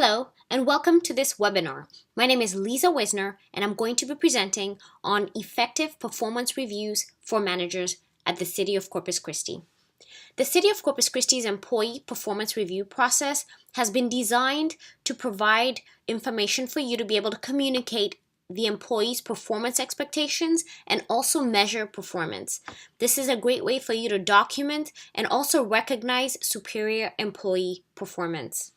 Hello, and welcome to this webinar. My name is Lisa Wisner, and I'm going to be presenting on effective performance reviews for managers at the City of Corpus Christi. The City of Corpus Christi's employee performance review process has been designed to provide information for you to be able to communicate the employee's performance expectations and also measure performance. This is a great way for you to document and also recognize superior employee performance.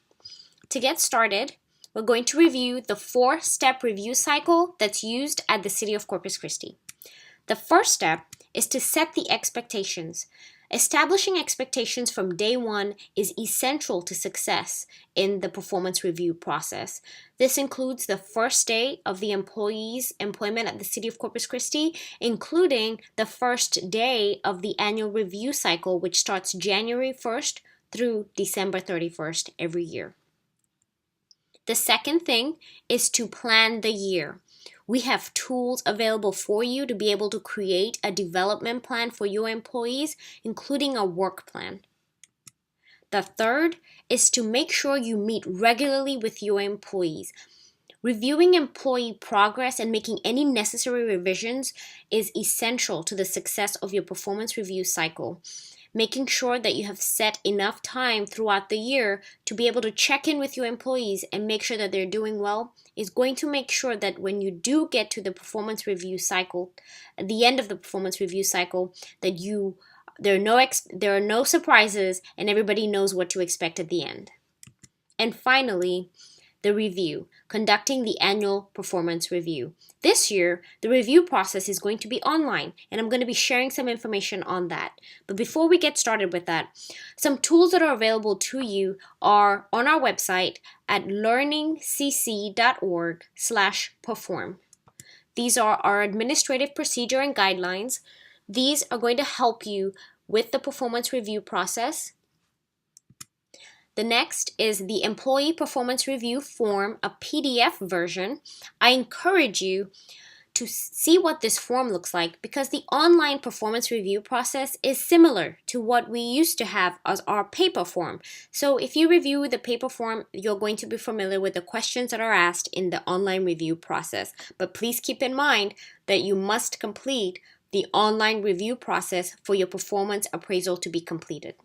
To get started, we're going to review the 4-step review cycle that's used at the City of Corpus Christi. The first step is to set the expectations. Establishing expectations from day one is essential to success in the performance review process. This includes the first day of the employee's employment at the City of Corpus Christi, including the first day of the annual review cycle, which starts January 1st through December 31st every year. The second thing is to plan the year. We have tools available for you to be able to create a development plan for your employees, including a work plan. The third is to make sure you meet regularly with your employees. Reviewing employee progress and making any necessary revisions is essential to the success of your performance review cycle. Making sure that you have set enough time throughout the year to be able to check in with your employees and make sure that they're doing well is going to make sure that when you do get to the performance review cycle, at the end of the performance review cycle, that there are no surprises and everybody knows what to expect at the end. And finally, the review, conducting the annual performance review. This year, the review process is going to be online, and I'm going to be sharing some information on that. But before we get started with that, some tools that are available to you are on our website at learningcc.org/perform. These are our administrative procedure and guidelines. These are going to help you with the performance review process. The next is the Employee Performance Review Form, a PDF version. I encourage you to see what this form looks like because the online performance review process is similar to what we used to have as our paper form. So if you review the paper form, you're going to be familiar with the questions that are asked in the online review process. But please keep in mind that you must complete the online review process for your performance appraisal to be completed.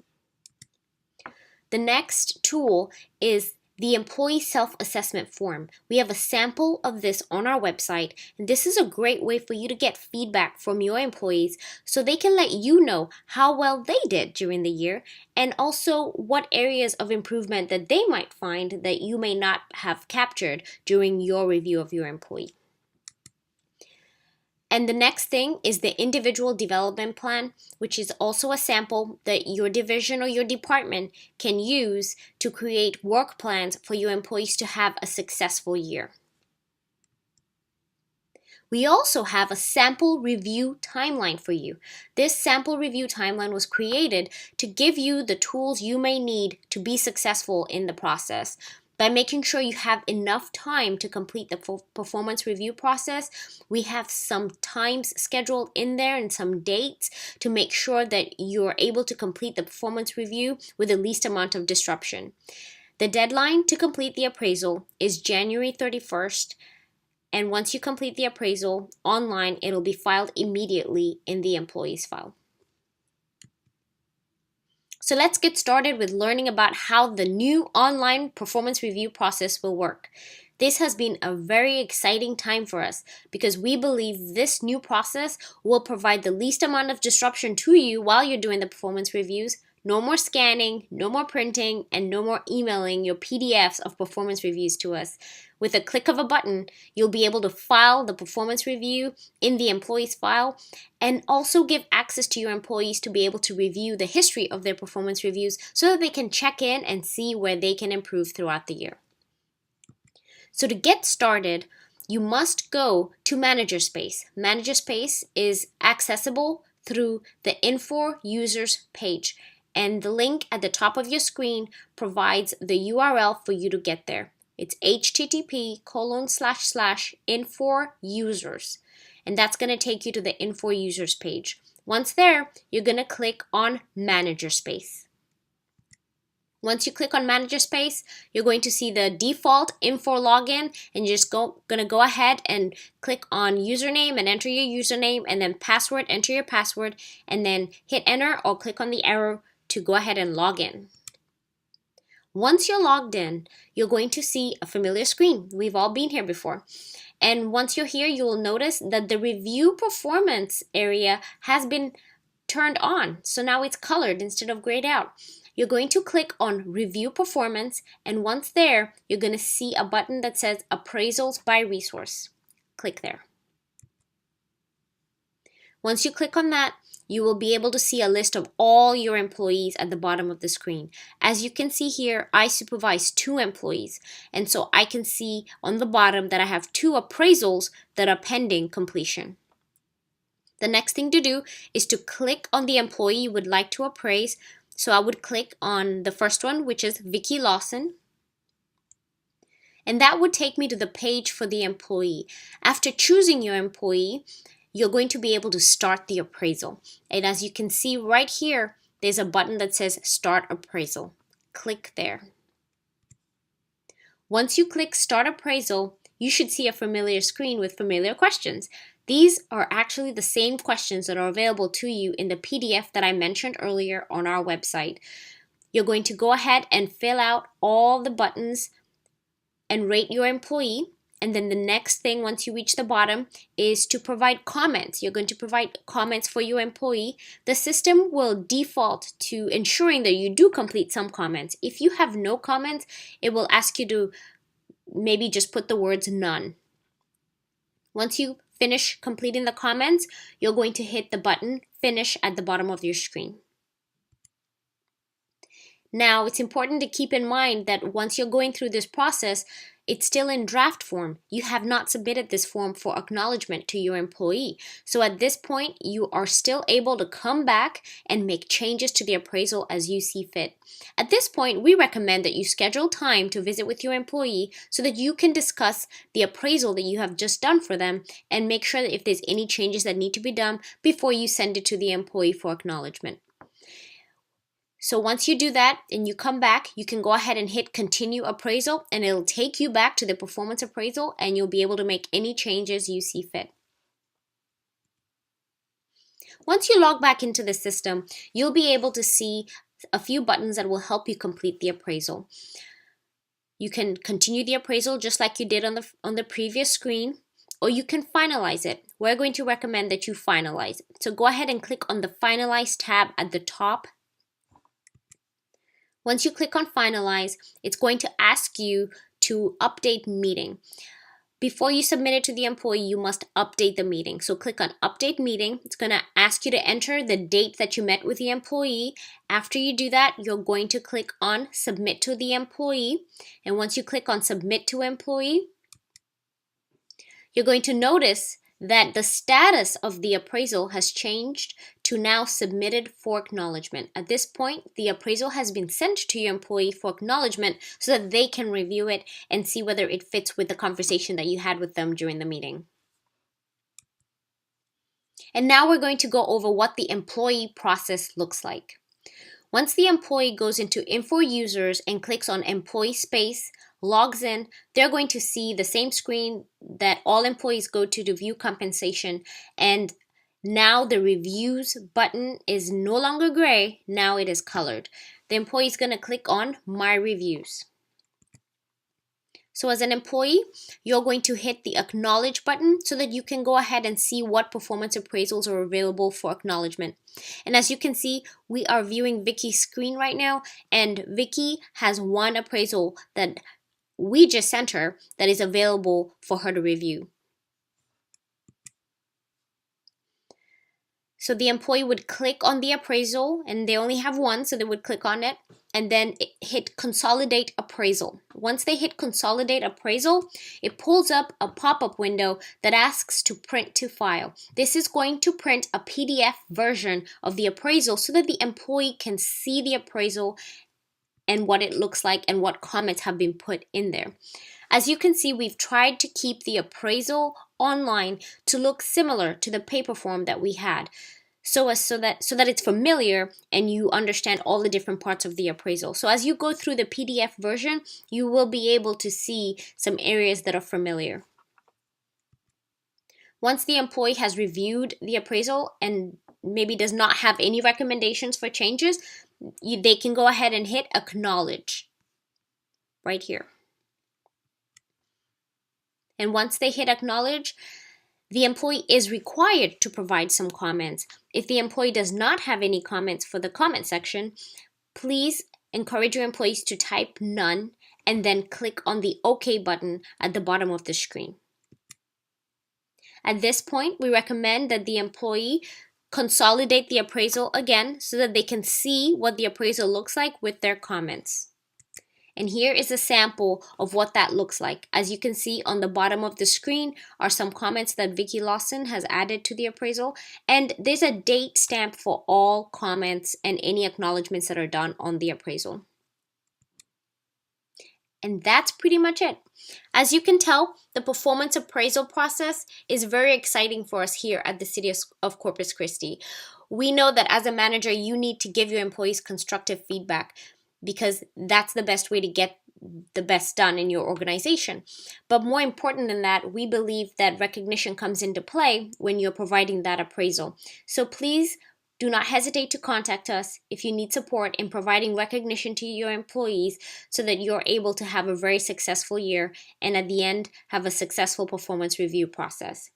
The next tool is the Employee Self-Assessment Form. We have a sample of this on our website, and this is a great way for you to get feedback from your employees so they can let you know how well they did during the year and also what areas of improvement that they might find that you may not have captured during your review of your employee. And the next thing is the Individual Development Plan, which is also a sample that your division or your department can use to create work plans for your employees to have a successful year. We also have a sample review timeline for you. This sample review timeline was created to give you the tools you may need to be successful in the process. By making sure you have enough time to complete the performance review process, we have some times scheduled in there and some dates to make sure that you're able to complete the performance review with the least amount of disruption. The deadline to complete the appraisal is January 31st, and once you complete the appraisal online, it'll be filed immediately in the employee's file. So let's get started with learning about how the new online performance review process will work. This has been a very exciting time for us because we believe this new process will provide the least amount of disruption to you while you're doing the performance reviews. No more scanning, no more printing, and no more emailing your PDFs of performance reviews to us. With a click of a button, you'll be able to file the performance review in the employee's file and also give access to your employees to be able to review the history of their performance reviews so that they can check in and see where they can improve throughout the year. So to get started, you must go to Manager Space. Manager Space is accessible through the Info Users page, and the link at the top of your screen provides the URL for you to get there. It's http://info-users, and that's going to take you to the Info Users page. Once there, you're going to click on Manager Space. Once you click on Manager Space, you're going to see the default info login, and you're just gonna go ahead and click on username and enter your username, and then password, enter your password, and then hit enter or click on the arrow to go ahead and log in. Once you're logged in, you're going to see a familiar screen. We've all been here before. And once you're here, you will notice that the review performance area has been turned on. So now it's colored instead of grayed out. You're going to click on Review Performance, and once there, you're going to see a button that says Appraisals by Resource. Click there. Once you click on that, you will be able to see a list of all your employees at the bottom of the screen. As you can see here, I supervise 2 employees, and so I can see on the bottom that I have 2 appraisals that are pending completion. The next thing to do is to click on the employee you would like to appraise. So I would click on the first one, which is Vicky Lawson. And that would take me to the page for the employee. After choosing your employee, you're going to be able to start the appraisal. And as you can see right here, there's a button that says Start Appraisal. Click there. Once you click Start Appraisal, you should see a familiar screen with familiar questions. These are actually the same questions that are available to you in the PDF that I mentioned earlier on our website. You're going to go ahead and fill out all the buttons and rate your employee. And then the next thing, once you reach the bottom, is to provide comments. You're going to provide comments for your employee. The system will default to ensuring that you do complete some comments. If you have no comments, it will ask you to maybe just put the words none. Once you finish completing the comments, you're going to hit the button Finish at the bottom of your screen. Now, it's important to keep in mind that once you're going through this process, it's still in draft form. You have not submitted this form for acknowledgement to your employee. So at this point, you are still able to come back and make changes to the appraisal as you see fit. At this point, we recommend that you schedule time to visit with your employee so that you can discuss the appraisal that you have just done for them and make sure that if there's any changes that need to be done before you send it to the employee for acknowledgement. So once you do that and you come back, you can go ahead and hit Continue Appraisal, and it'll take you back to the performance appraisal, and you'll be able to make any changes you see fit. Once you log back into the system, you'll be able to see a few buttons that will help you complete the appraisal. You can continue the appraisal just like you did on the previous screen, or you can finalize it. We're going to recommend that you finalize it. So go ahead and click on the Finalize tab at the top. Once you click on Finalize, it's going to ask you to update meeting. Before you submit it to the employee, you must update the meeting. So click on Update Meeting. It's going to ask you to enter the date that you met with the employee. After you do that, you're going to click on Submit to the employee. And once you click on Submit to Employee, you're going to notice that the status of the appraisal has changed to now submitted for acknowledgement. At this point, the appraisal has been sent to your employee for acknowledgement so that they can review it and see whether it fits with the conversation that you had with them during the meeting. And now we're going to go over what the employee process looks like. Once the employee goes into Info Users and clicks on Employee Space, logs in, they're going to see the same screen that all employees go to view compensation. And now the Reviews button is no longer gray, now it is colored. The employee is going to click on My Reviews. So as an employee, you're going to hit the Acknowledge button so that you can go ahead and see what performance appraisals are available for acknowledgement. And as you can see, we are viewing Vicky's screen right now, and Vicky has one appraisal that we just sent her that is available for her to review. So the employee would click on the appraisal, and they only have one, so they would click on it and then hit Consolidate Appraisal. Once they hit Consolidate Appraisal, it pulls up a pop-up window that asks to print to file. This is going to print a PDF version of the appraisal so that the employee can see the appraisal and what it looks like and what comments have been put in there. As you can see, we've tried to keep the appraisal online to look similar to the paper form that we had. so that it's familiar and you understand all the different parts of the appraisal. So as you go through the PDF version, you will be able to see some areas that are familiar. Once the employee has reviewed the appraisal and maybe does not have any recommendations for changes, they can go ahead and hit acknowledge right here. And once they hit acknowledge, the employee is required to provide some comments. If the employee does not have any comments for the comment section, please encourage your employees to type none and then click on the OK button at the bottom of the screen. At this point, we recommend that the employee consolidate the appraisal again so that they can see what the appraisal looks like with their comments. And here is a sample of what that looks like. As you can see on the bottom of the screen are some comments that Vicky Lawson has added to the appraisal. And there's a date stamp for all comments and any acknowledgements that are done on the appraisal. And that's pretty much it. As you can tell, the performance appraisal process is very exciting for us here at the City of Corpus Christi. We know that as a manager, you need to give your employees constructive feedback, because that's the best way to get the best done in your organization. But more important than that, we believe that recognition comes into play when you're providing that appraisal. So please do not hesitate to contact us if you need support in providing recognition to your employees so that you're able to have a very successful year and at the end have a successful performance review process.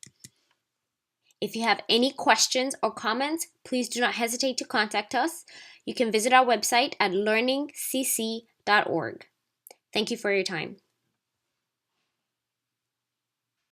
If you have any questions or comments, please do not hesitate to contact us. You can visit our website at learningcc.org. Thank you for your time.